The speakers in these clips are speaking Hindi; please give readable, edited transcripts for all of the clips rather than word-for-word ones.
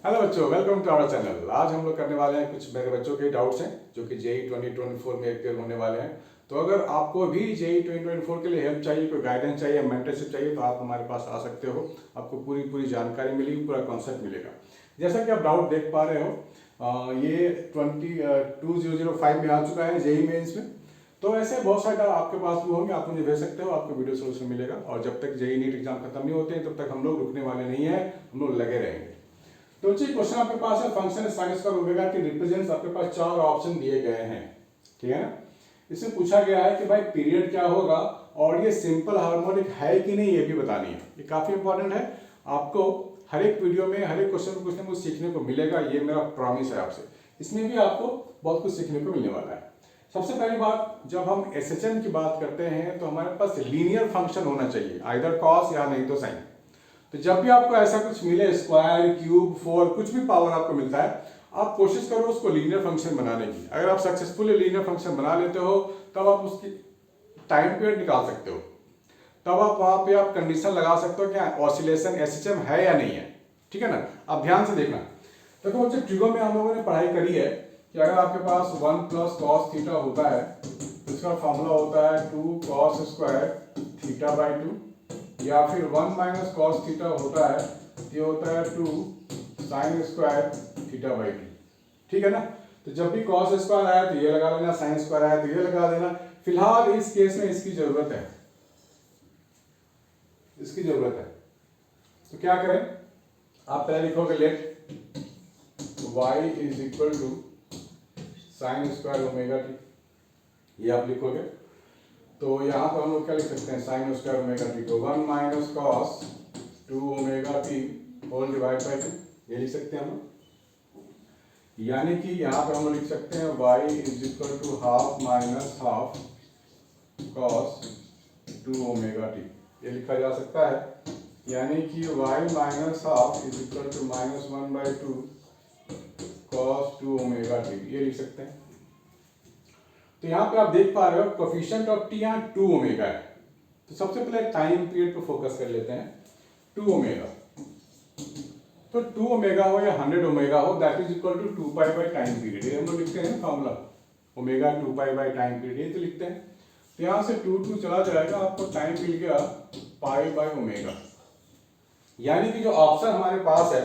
हेलो बच्चों, वेलकम टू आवर चैनल। आज हम लोग करने वाले हैं कुछ मेरे बच्चों के डाउट्स हैं जो कि जेई 2024 में अपियर होने वाले हैं। तो अगर आपको भी जेई 2024 के लिए हेल्प चाहिए, कोई गाइडेंस चाहिए, मेंटरशिप चाहिए, तो आप हमारे पास आ सकते हो। आपको पूरी जानकारी मिलेगी, पूरा कॉन्सेप्ट मिलेगा। जैसा कि आप डाउट देख पा रहे हो, ये 2005 में आ चुका है जेई मेंस में। तो ऐसे बहुत सारे डाउट आपके पास भी होंगे, आप मुझे भेज सकते हो, आपको वीडियो सोल्यूशन मिलेगा। और जब तक जेई नीट एग्जाम खत्म नहीं होते हैं तब तक हम लोग रुकने वाले नहीं है, हम लोग लगे रहेंगे। तो जी क्वेश्चन आपके पास है, function sine square omega T represents, आपके पास चार ऑप्शन दिए गए हैं, ठीक है ना। इसमें पूछा गया है कि भाई पीरियड क्या होगा और ये सिंपल हार्मोनिक है कि नहीं, ये भी बतानी है। ये काफी इंपॉर्टेंट है। आपको हर एक वीडियो में हर एक क्वेश्चन में कुछ ना कुछ सीखने को मिलेगा, ये मेरा प्रॉमिस है आपसे। इसमें भी आपको बहुत कुछ सीखने को मिलने वाला है। सबसे पहली बात, जब हम एसएचएम की बात करते हैं तो हमारे पास लीनियर फंक्शन होना चाहिए, आइदर कॉस या नहीं तो साइन। तो जब भी आपको ऐसा कुछ मिले, स्क्वायर, क्यूब, फोर, कुछ भी पावर आपको मिलता है, आप कोशिश करो उसको लीनियर फंक्शन बनाने की। अगर आप सक्सेसफुली लीनियर फंक्शन बना लेते हो तब आप उसकी टाइम पीरियड निकाल सकते हो। तब आप वहां पे आप कंडीशन लगा सकते हो क्या ऑसिलेशन एसएचएम है या नहीं है, ठीक है ना। आप ध्यान से देखना। देखो बच्चे, ट्रिगो में हम लोगों ने पढ़ाई करी है कि अगर आपके पास 1 + cos थीटा होता है तो इसका फॉर्मूला होता है 2 cos स्क्वायर थीटा/2, या फिर 1 - cos थीटा होता है, ये होता है 2 sin स्क्वायर थीटा/2, ठीक है ना। तो जब भी cos स्क्वायर आया तो ये लगा लेना, sin स्क्वायर आया तो ये लगा देना। फिलहाल इस केस में इसकी जरूरत है, इसकी जरूरत है। तो क्या करें, आप पहले लिखोगे let y = sin square omega t, ये आप लिखोगे। तो यहाँ पर हम लोग क्या लिख सकते हैं, साइन स्क्वायर ओमेगा टी को 1 - cos 2 omega t whole divide by 2, ये लिख सकते हैं हम लोग। यानी कि यहाँ पर हम लोग लिख सकते हैं y = half minus half cos 2 omega t, ये लिखा जा सकता है। यानी कि y - half = -1/2 cos 2 omega t, ये लिख सकते हैं। तो यहाँ पे आप देख पा रहे हो कोफिशिएंट ऑफ टी यहाँ 2 ओमेगा है। तो सबसे पहले टाइम पीरियड पे फोकस कर लेते हैं। 2 ओमेगा, तो 2 ओमेगा हो या 100 ओमेगा हो, that is equal to 2π time period. ये हम लोग लिखते हैं फॉर्मूला, ओमेगा 2π टाइम पीरियड, ये तो लिखते हैं। तो यहाँ से 2 चला जाएगा, आपको टाइम मिल गया π/ओमेगा। यानी कि जो ऑप्शन हमारे पास है,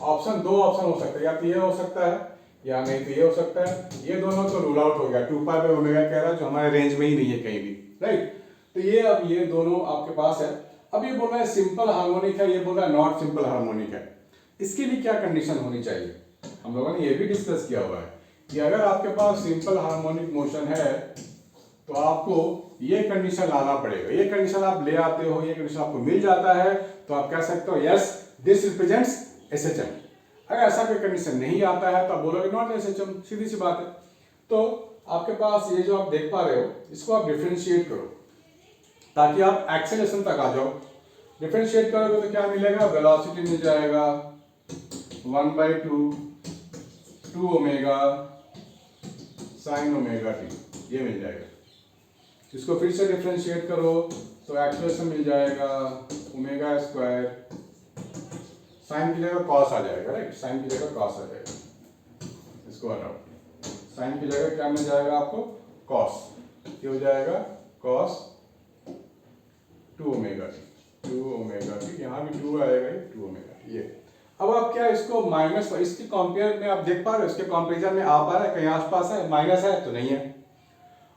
ऑप्शन दो ऑप्शन हो सकता है, या तो ये हो सकता है या नहीं तो ये हो सकता है। ये दोनों तो रूल आउट हो गया, 2π/ओमेगा कह रहा है जो हमारे रेंज में ही नहीं है कहीं भी, राइट। तो ये अब ये दोनों आपके पास है। अब ये बोल रहा है सिंपल हार्मोनिक है, ये बोल रहा है नॉट सिंपल हार्मोनिक है। इसके लिए क्या कंडीशन होनी चाहिए, हम लोगों ने ये भी डिस्कस किया हुआ है कि अगर आपके पास सिंपल हार्मोनिक मोशन है तो आपको ये कंडीशन लाना पड़ेगा। ये कंडीशन आप ले आते हो, ये कंडीशन आपको मिल जाता है तो आप कह सकते हो यस दिस रिप्रेजेंट्स एसएचएम। अगर ऐसा कोई कंडीशन नहीं आता है तो आप बोलोगे नॉट एसएचएम, सीधी सी बात है। तो आपके पास ये जो आप देख पा रहे हो, इसको आप डिफरेंशिएट करो ताकि आप एक्सेलरेशन तक आ जाओ। डिफरेंशिएट करोगे तो क्या मिलेगा, वेलोसिटी मिल जाएगा 1/2 2 ओमेगा sin ओमेगा टी, ये मिल जाएगा। इसको फिर से डिफरेंशिएट करो तो एक्सेलरेशन मिल जाएगा ओमेगा स्क्वायर, साइन की जगह कॉस आ जाएगा, राइट, साइन की जगह कॉस आ जाएगा। इसको हटाओ, साइन की जगह क्या मिल जाएगा आपको, कॉस, ये हो जाएगा कॉस 2 ओमेगा टी, यहाँ भी 2 आएगा, 2 ओमेगा टी। ये अब आप क्या इसको माइनस, इसके कंपेयर में आप देख पा रहे हो, इसके कंपेरिजन में आ पा रहा है, कहीं आसपास है, माइनस है तो नहीं है,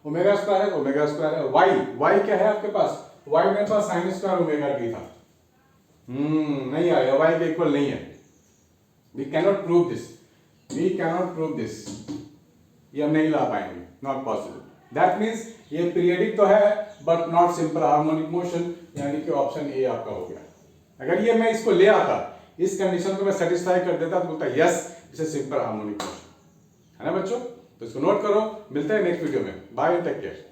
ओमेगा स्क्वायर है, ओमेगा स्क्वायर है। वाई क्या है आपके पास, वाई मेरे पास साइन स्क्वायर ओमेगा टी था, नहीं आया, वाई के इक्वल नहीं है। We cannot prove this, we cannot prove this, ये हम नहीं ला पाएंगे, नॉट पॉसिबल। दैट मीन्स ये पीरियडिक तो है but not simple harmonic motion, यानी कि ऑप्शन ए आपका हो गया। अगर ये मैं इसको ले आता, इस कंडीशन को मैं सेटिस्फाई कर देता तो बोलता यस इसे सिंपल हार्मोनिक मोशन, है ना बच्चों। तो इसको नोट करो, मिलते हैं नेक्स्ट वीडियो में, बाय, टेक केयर।